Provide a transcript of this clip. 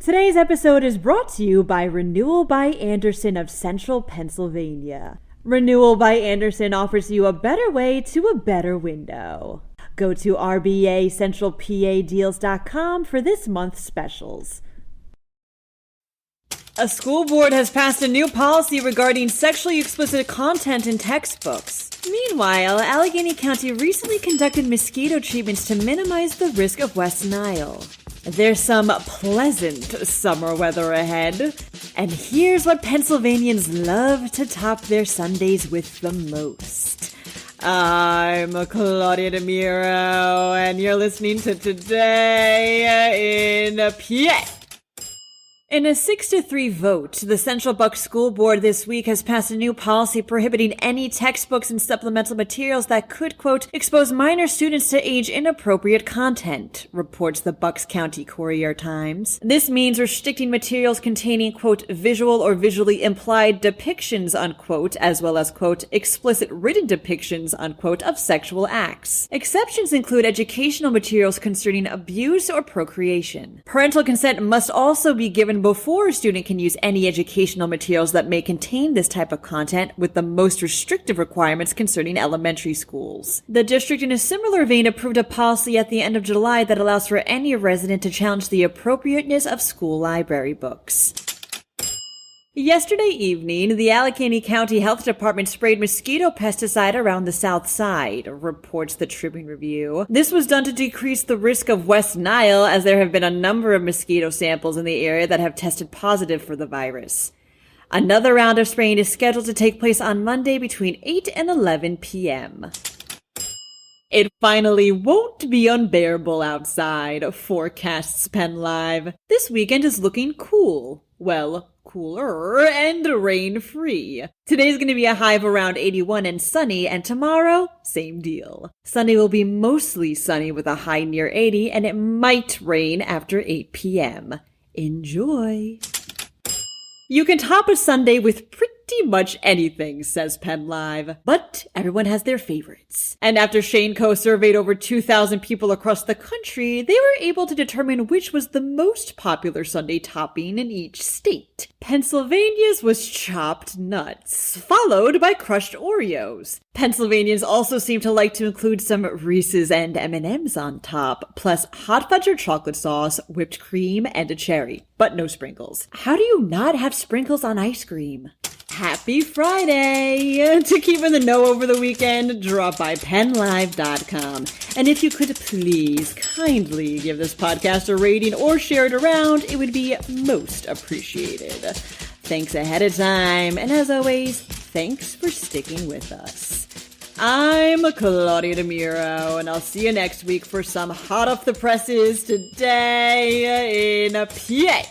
Today's episode is brought to you by Renewal by Andersen of Central Pennsylvania. Renewal by Andersen offers you a better way to a better window. Go to rbacentralpadeals.com for this month's specials. A school board has passed a new policy regarding sexually explicit content in textbooks. Meanwhile, Allegheny County recently conducted mosquito treatments to minimize the risk of West Nile. There's some pleasant summer weather ahead. And here's what Pennsylvanians love to top their sundaes with the most. I'm Claudia Dimuro, and you're listening to Today in PA. In a 6-3 vote, the Central Bucks School Board this week has passed a new policy prohibiting any textbooks and supplemental materials that could, quote, expose minor students to age-inappropriate content, reports the Bucks County Courier-Times. This means restricting materials containing, quote, visual or visually implied depictions, unquote, as well as, quote, explicit written depictions, unquote, of sexual acts. Exceptions include educational materials concerning abuse or procreation. Parental consent must also be given before a student can use any educational materials that may contain this type of content, with the most restrictive requirements concerning elementary schools. The district, in a similar vein, approved a policy at the end of July that allows for any resident to challenge the appropriateness of school library books. Yesterday evening, the Allegheny County Health Department sprayed mosquito pesticide around the south side, reports the Tribune Review. This was done to decrease the risk of West Nile, as there have been a number of mosquito samples in the area that have tested positive for the virus. Another round of spraying is scheduled to take place on Monday between 8 and 11 p.m. It finally won't be unbearable outside, forecasts PennLive. This weekend is looking cool. Well, cooler and rain-free. Today's going to be a high of around 81 and sunny, and tomorrow, same deal. Sunday will be mostly sunny with a high near 80, and it might rain after 8 p.m. Enjoy! You can top a sundae with pretty much anything, says PennLive. But everyone has their favorites. And after Shane Co. surveyed over 2,000 people across the country, they were able to determine which was the most popular sundae topping in each state. Pennsylvania's was chopped nuts, followed by crushed Oreos. Pennsylvanians also seem to like to include some Reese's and M&M's on top, plus hot fudge or chocolate sauce, whipped cream, and a cherry. But no sprinkles. How do you not have sprinkles on ice cream? Happy Friday! To keep in the know over the weekend, drop by PennLive.com. And if you could please kindly give this podcast a rating or share it around, it would be most appreciated. Thanks ahead of time, and as always, thanks for sticking with us. I'm Claudia Dimuro, and I'll see you next week for some hot off the presses Today in PA.